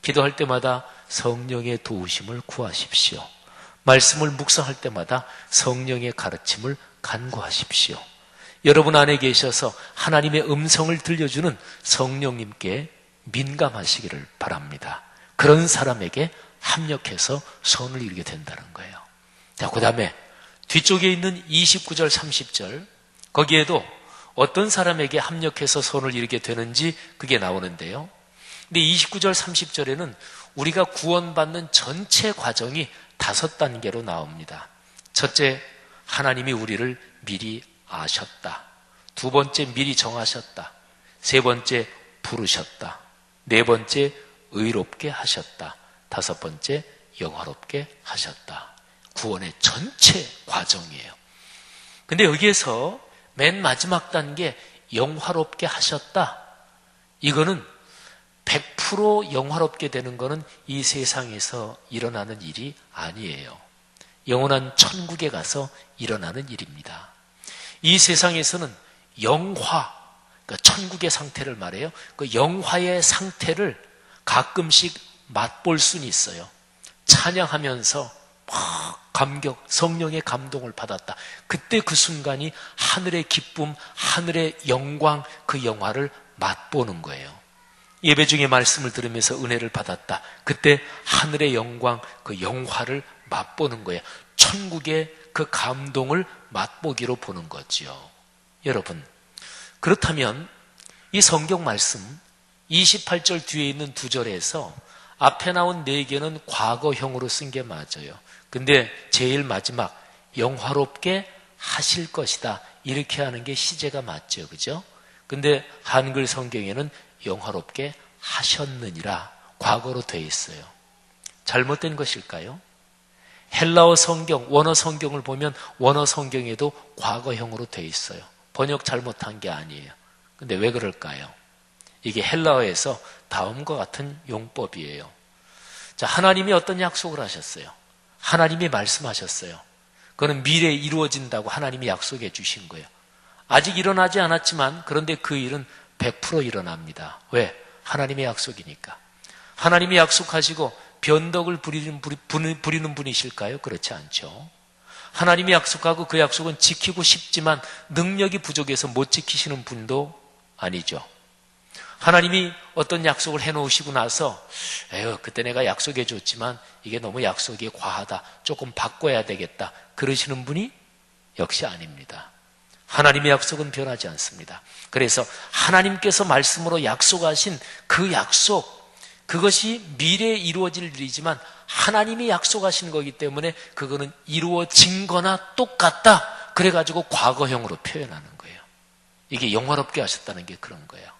기도할 때마다 성령의 도우심을 구하십시오. 말씀을 묵상할 때마다 성령의 가르침을 간구하십시오. 여러분 안에 계셔서 하나님의 음성을 들려주는 성령님께 민감하시기를 바랍니다. 그런 사람에게 합력해서 선을 이루게 된다는 거예요. 자, 그 다음에 뒤쪽에 있는 29절, 30절 거기에도 어떤 사람에게 합력해서 선을 이루게 되는지 그게 나오는데요. 근데 29절, 30절에는 우리가 구원받는 전체 과정이 5단계로 나옵니다. 첫째, 하나님이 우리를 미리 아셨다. 두 번째, 미리 정하셨다. 세 번째, 부르셨다. 네 번째, 의롭게 하셨다. 다섯 번째, 영화롭게 하셨다. 구원의 전체 과정이에요. 근데 여기에서 맨 마지막 단계, 영화롭게 하셨다. 이거는 100% 영화롭게 되는 것은 이 세상에서 일어나는 일이 아니에요. 영원한 천국에 가서 일어나는 일입니다. 이 세상에서는 영화, 그러니까 천국의 상태를 말해요. 그 영화의 상태를 가끔씩 맛볼 수는 있어요. 찬양하면서 막 감격, 성령의 감동을 받았다. 그때 그 순간이 하늘의 기쁨, 하늘의 영광, 그 영화를 맛보는 거예요. 예배 중에 말씀을 들으면서 은혜를 받았다. 그때 하늘의 영광, 그 영화를 맛보는 거예요. 천국의 그 감동을 맛보기로 보는 거지요. 여러분, 그렇다면 이 성경 말씀 28절 뒤에 있는 두 절에서 앞에 나온 4개는 과거형으로 쓴 게 맞아요. 근데 제일 마지막 영화롭게 하실 것이다. 이렇게 하는 게 시제가 맞죠. 그죠? 근데 한글 성경에는 영화롭게 하셨느니라 과거로 되어 있어요. 잘못된 것일까요? 헬라어 성경, 원어 성경을 보면 원어 성경에도 과거형으로 되어 있어요. 번역 잘못한 게 아니에요. 근데 왜 그럴까요? 이게 헬라어에서 다음과 같은 용법이에요. 자, 하나님이 어떤 약속을 하셨어요? 하나님이 말씀하셨어요. 그거는 미래에 이루어진다고 하나님이 약속해 주신 거예요. 아직 일어나지 않았지만 그런데 그 일은 100% 일어납니다. 왜? 하나님의 약속이니까. 하나님이 약속하시고 변덕을 부리는 분이실까요? 그렇지 않죠. 하나님이 약속하고 그 약속은 지키고 싶지만 능력이 부족해서 못 지키시는 분도 아니죠. 하나님이 어떤 약속을 해놓으시고 나서 그때 내가 약속해 줬지만 이게 너무 약속이 과하다, 조금 바꿔야 되겠다, 그러시는 분이 역시 아닙니다. 하나님의 약속은 변하지 않습니다. 그래서 하나님께서 말씀으로 약속하신 그 약속, 그것이 미래에 이루어질 일이지만 하나님이 약속하신 거기 때문에 그거는 이루어진 거나 똑같다, 그래가지고 과거형으로 표현하는 거예요. 이게 영화롭게 하셨다는 게 그런 거예요.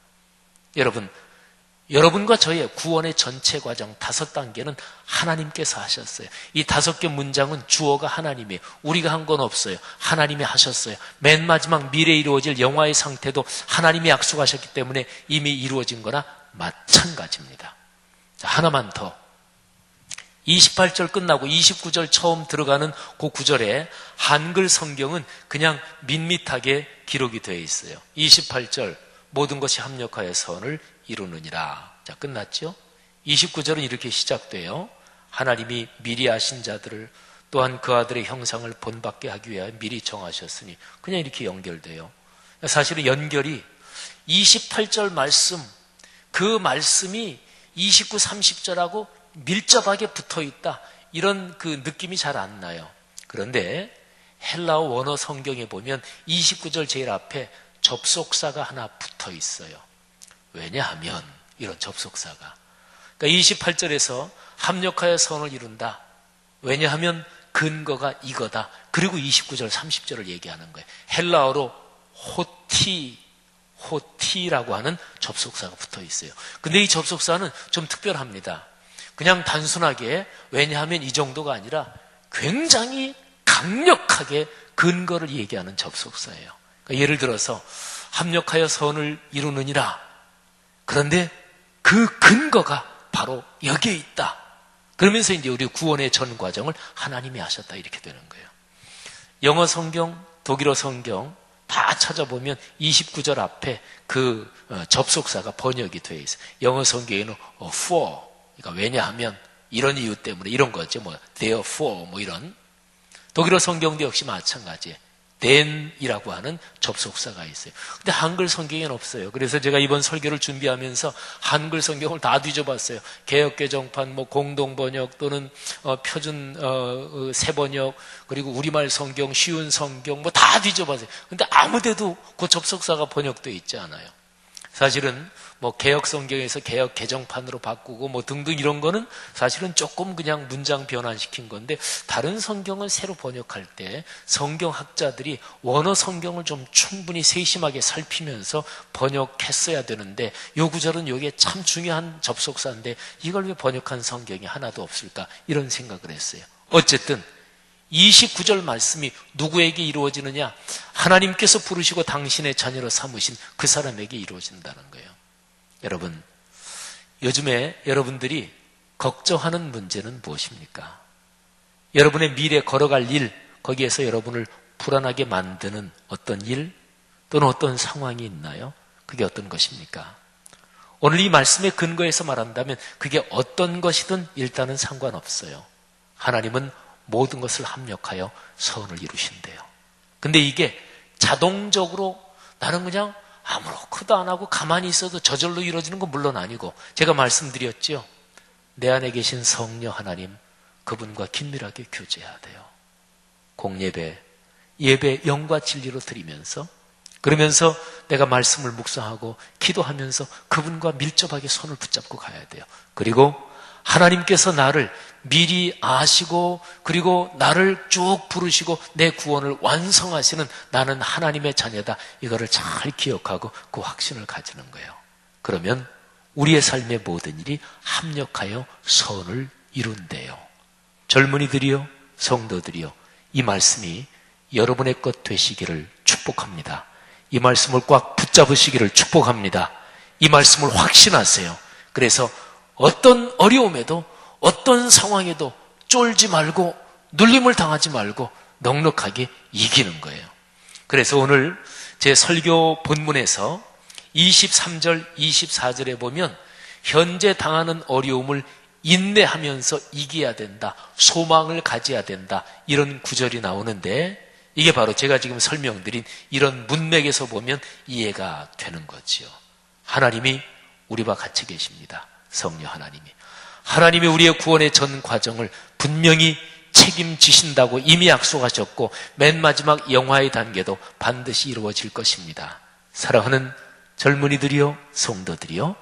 여러분과 저의 구원의 전체 과정 5단계는 하나님께서 하셨어요. 이 5개 문장은 주어가 하나님이에요. 우리가 한 건 없어요. 하나님이 하셨어요. 맨 마지막 미래에 이루어질 영화의 상태도 하나님이 약속하셨기 때문에 이미 이루어진 거나 마찬가지입니다. 자, 하나만 더. 28절 끝나고 29절 처음 들어가는 그 구절에 한글 성경은 그냥 밋밋하게 기록이 되어 있어요. 28절 모든 것이 합력하여 선을 이루느니라. 자, 끝났죠? 29절은 이렇게 시작돼요. 하나님이 미리 아신 자들을 또한 그 아들의 형상을 본받게 하기 위하여 미리 정하셨으니, 그냥 이렇게 연결돼요. 사실은 연결이 28절 말씀, 그 말씀이 29, 30절하고 밀접하게 붙어 있다, 이런 그 느낌이 잘 안 나요. 그런데 헬라어 원어 성경에 보면 29절 제일 앞에 접속사가 하나 붙어 있어요. 왜냐하면 이런 접속사가, 그러니까 28절에서 합력하여 선을 이룬다, 왜냐하면 근거가 이거다. 그리고 29절 30절을 얘기하는 거예요. 헬라어로 호티라고 하는 접속사가 붙어 있어요. 근데 이 접속사는 좀 특별합니다. 그냥 단순하게 왜냐하면 이 정도가 아니라 굉장히 강력하게 근거를 얘기하는 접속사예요. 그러니까 예를 들어서 합력하여 선을 이루느니라, 그런데 그 근거가 바로 여기에 있다. 그러면서 이제 우리 구원의 전 과정을 하나님이 하셨다, 이렇게 되는 거예요. 영어 성경, 독일어 성경 다 찾아보면 29절 앞에 그 접속사가 번역이 되어 있어요. 영어 성경에는 for, 그러니까 왜냐하면 이런 이유 때문에 이런 거죠. 뭐 therefore 뭐 이런. 독일어 성경도 역시 마찬가지예요. then이라고 하는 접속사가 있어요. 근데 한글 성경에는 없어요. 그래서 제가 이번 설교를 준비하면서 한글 성경을 다 뒤져봤어요. 개역개정판, 뭐 공동번역 또는 표준 새번역, 그리고 우리말 성경, 쉬운 성경 뭐 다 뒤져봤어요. 근데 아무데도 그 접속사가 번역되어 있지 않아요. 사실은 뭐 개역 성경에서 개역 개정판으로 바꾸고 뭐 등등 이런 거는 사실은 조금 그냥 문장 변환시킨 건데, 다른 성경은 새로 번역할 때 성경학자들이 원어 성경을 좀 충분히 세심하게 살피면서 번역했어야 되는데, 요 구절은 이게 참 중요한 접속사인데 이걸 왜 번역한 성경이 하나도 없을까, 이런 생각을 했어요. 어쨌든 29절 말씀이 누구에게 이루어지느냐? 하나님께서 부르시고 당신의 자녀로 삼으신 그 사람에게 이루어진다는 거예요. 여러분, 요즘에 여러분들이 걱정하는 문제는 무엇입니까? 여러분의 미래 걸어갈 일, 거기에서 여러분을 불안하게 만드는 어떤 일 또는 어떤 상황이 있나요? 그게 어떤 것입니까? 오늘 이 말씀의 근거에서 말한다면 그게 어떤 것이든 일단은 상관없어요. 하나님은 모든 것을 합력하여 선을 이루신대요. 근데 이게 자동적으로 나는 그냥 아무렇게도 안 하고 가만히 있어도 저절로 이루어지는 건 물론 아니고, 제가 말씀드렸죠. 내 안에 계신 성령 하나님, 그분과 긴밀하게 교제해야 돼요. 공예배, 예배 영과 진리로 드리면서, 그러면서 내가 말씀을 묵상하고 기도하면서 그분과 밀접하게 손을 붙잡고 가야 돼요. 그리고 하나님께서 나를 미리 아시고 그리고 나를 쭉 부르시고 내 구원을 완성하시는 나는 하나님의 자녀다, 이거를 잘 기억하고 그 확신을 가지는 거예요. 그러면 우리의 삶의 모든 일이 합력하여 선을 이룬대요. 젊은이들이요, 성도들이요, 이 말씀이 여러분의 것 되시기를 축복합니다. 이 말씀을 꽉 붙잡으시기를 축복합니다. 이 말씀을 확신하세요. 그래서 어떤 어려움에도 어떤 상황에도 쫄지 말고 눌림을 당하지 말고 넉넉하게 이기는 거예요. 그래서 오늘 제 설교 본문에서 23절, 24절에 보면 현재 당하는 어려움을 인내하면서 이겨야 된다, 소망을 가져야 된다, 이런 구절이 나오는데 이게 바로 제가 지금 설명드린 이런 문맥에서 보면 이해가 되는 거지요. 하나님이 우리와 같이 계십니다. 성령 하나님이. 하나님이 우리의 구원의 전 과정을 분명히 책임지신다고 이미 약속하셨고 맨 마지막 영화의 단계도 반드시 이루어질 것입니다. 사랑하는 젊은이들이요, 성도들이요,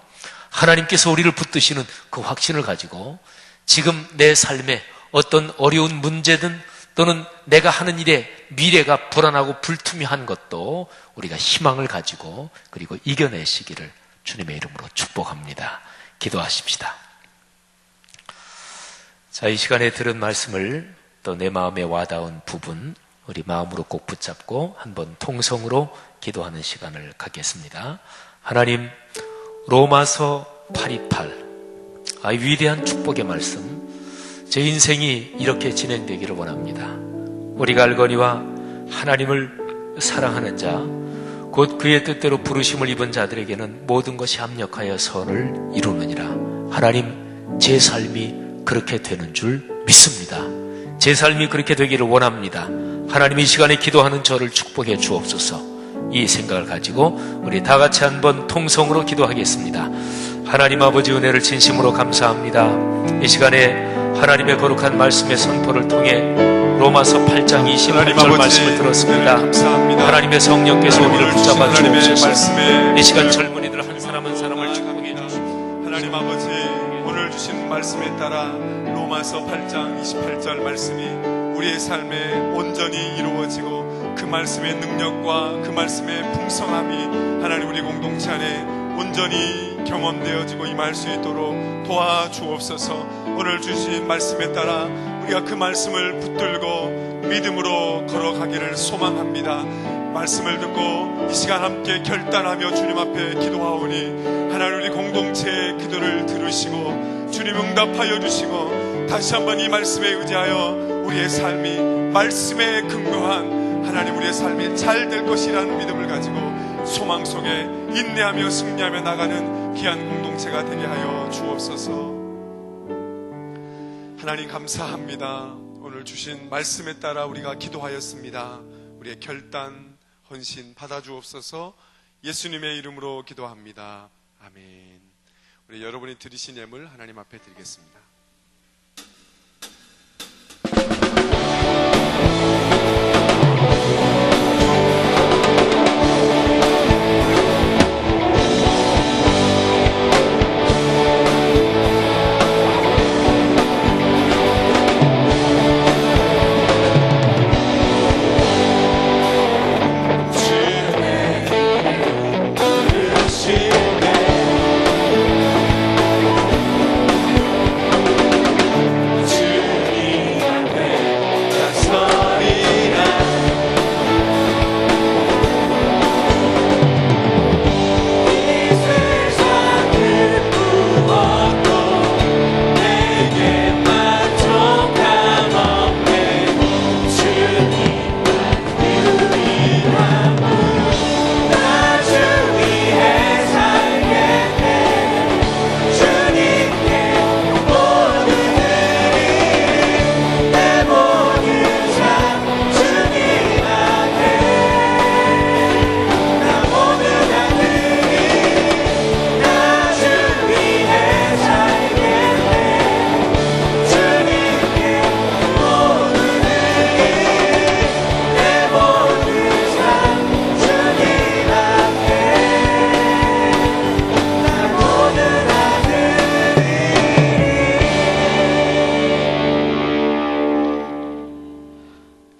하나님께서 우리를 붙드시는 그 확신을 가지고 지금 내 삶에 어떤 어려운 문제든 또는 내가 하는 일에 미래가 불안하고 불투명한 것도 우리가 희망을 가지고 그리고 이겨내시기를 주님의 이름으로 축복합니다. 기도하십시다. 자, 이 시간에 들은 말씀을 또 내 마음에 와닿은 부분 우리 마음으로 꼭 붙잡고 한번 통성으로 기도하는 시간을 갖겠습니다. 하나님, 로마서 8:28 위대한 축복의 말씀, 제 인생이 이렇게 진행되기를 원합니다. 우리가 알거니와 하나님을 사랑하는 자 곧 그의 뜻대로 부르심을 입은 자들에게는 모든 것이 합력하여 선을 이루느니라. 하나님, 제 삶이 그렇게 되는 줄 믿습니다. 제 삶이 그렇게 되기를 원합니다. 하나님, 이 시간에 기도하는 저를 축복해 주옵소서. 이 생각을 가지고 우리 다 같이 한번 통성으로 기도하겠습니다. 하나님 아버지, 은혜를 진심으로 감사합니다. 이 시간에 하나님의 거룩한 말씀의 선포를 통해 로마서 8장 28절 말씀을 들었습니다. 하나님의 성령께서 우리를 붙잡아 주옵소서. 이 시간 젊은이들 한 사람 한 사람을 축복해 주시옵소서. 하나님 아버지, 오늘 주신 말씀에 따라 로마서 8장 28절 말씀이 우리의 삶에 온전히 이루어지고 그 말씀의 능력과 그 말씀의 풍성함이 하나님 우리 공동체 안에 온전히 경험되어지고 임할 수 있도록 도와주옵소서. 오늘 주신 말씀에 따라 우리가 그 말씀을 붙들고 믿음으로 걸어가기를 소망합니다. 말씀을 듣고 이 시간 함께 결단하며 주님 앞에 기도하오니 하나님 우리 공동체의 기도를 들으시고 주님 응답하여 주시고 다시 한번 이 말씀에 의지하여 우리의 삶이 말씀에 근거한 하나님 우리의 삶이 잘 될 것이라는 믿음을 가지고 소망 속에 인내하며 승리하며 나가는 귀한 공동체가 되게 하여 주옵소서. 하나님 감사합니다. 오늘 주신 말씀에 따라 우리가 기도하였습니다. 우리의 결단, 헌신 받아주옵소서. 예수님의 이름으로 기도합니다. 아멘. 우리 여러분이 드리신 예물 하나님 앞에 드리겠습니다.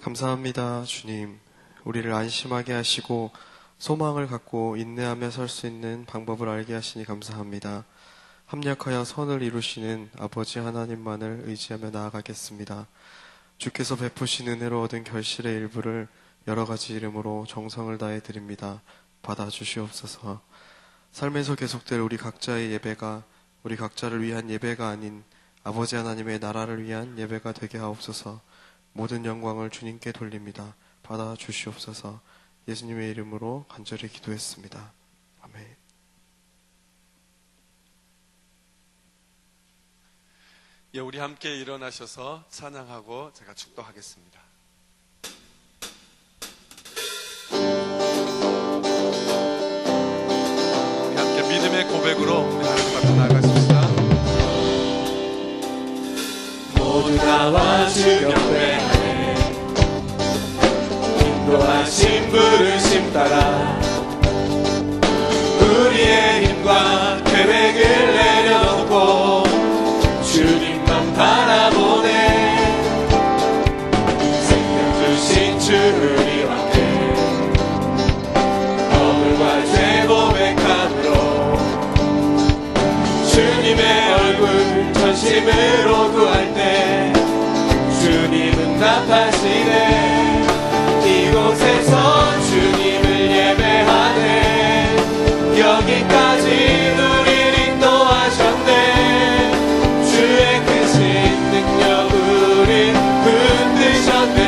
감사합니다. 주님, 우리를 안심하게 하시고 소망을 갖고 인내하며 설 수 있는 방법을 알게 하시니 감사합니다. 합력하여 선을 이루시는 아버지 하나님만을 의지하며 나아가겠습니다. 주께서 베푸신 은혜로 얻은 결실의 일부를 여러 가지 이름으로 정성을 다해 드립니다. 받아주시옵소서. 삶에서 계속될 우리 각자의 예배가 우리 각자를 위한 예배가 아닌 아버지 하나님의 나라를 위한 예배가 되게 하옵소서. 모든 영광을 주님께 돌립니다. 받아주시옵소서. 예수님의 이름으로 간절히 기도했습니다. 아멘. 예, 우리 함께 일어나셔서 찬양하고 제가 축도하겠습니다. 우리 함께 믿음의 고백으로 우리 하나님 앞에 나아가십시다. 모두 나와 주 옆에 인도하신 부르심 따라 우리의 힘과 계획을 내려놓고 주님만 바라보네. 생명 주신 주 우리와 함께 거울과 죄 고백함으로 주님의 얼굴 전심으로 구할 때 주님은 답하시네. 이곳에서 주님을 예배하네. 여기까지 우리를 인도하셨네. 주의 크신 능력 우릴 붙드셨네.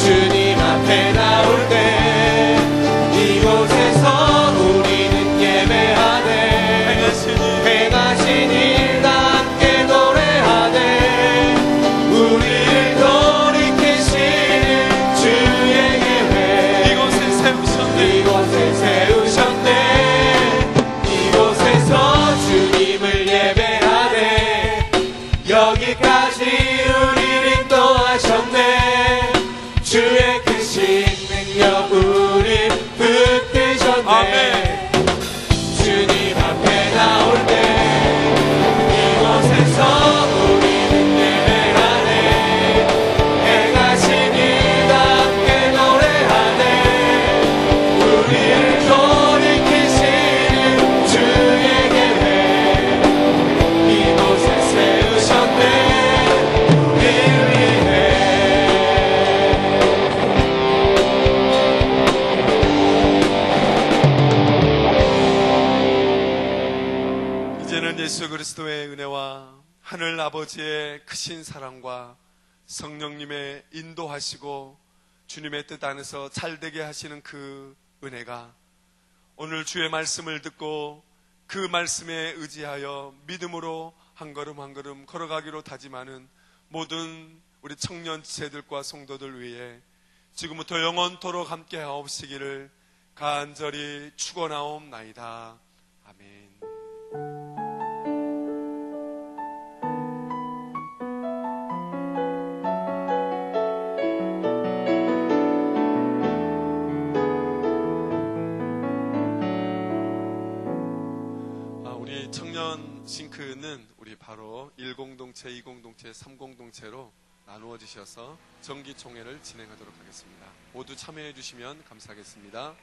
주님 앞에 나올 때 이곳에서 우리는 예배하네. 행하신 일 다 함께 노래하네. 우리를 돌이키신 주의 계획 이곳에 세우셨네. 이곳에 세우셨네. 이곳에서 주님을 예배하네. 여기까지 우리를 인도하셨네. 주의 크신 능력 우릴 붙드셨네. 아멘. 주님 앞에 나올 때 이곳에서 우리는 예배하네. 행하신 일 다 함께 노래하네. 우리를 돌이키시는 주의 계획 이곳에 세우셨네. 우리를 위해 이제는 예수 그리스도의 은혜와 하늘 아버지의 크신 사랑과 성령님의 인도하시고 주님의 뜻 안에서 잘되게 하시는 그 은혜가 오늘 주의 말씀을 듣고 그 말씀에 의지하여 믿음으로 한 걸음 한 걸음 걸어가기로 다짐하는 모든 우리 청년 지체들과 성도들 위해 지금부터 영원토록 함께 하옵시기를 간절히 축원하옵나이다. 아멘. 우리 청년 싱크는 우리 바로 1공동체, 2공동체, 3공동체로 나누어지셔서 정기총회를 진행하도록 하겠습니다. 모두 참여해 주시면 감사하겠습니다.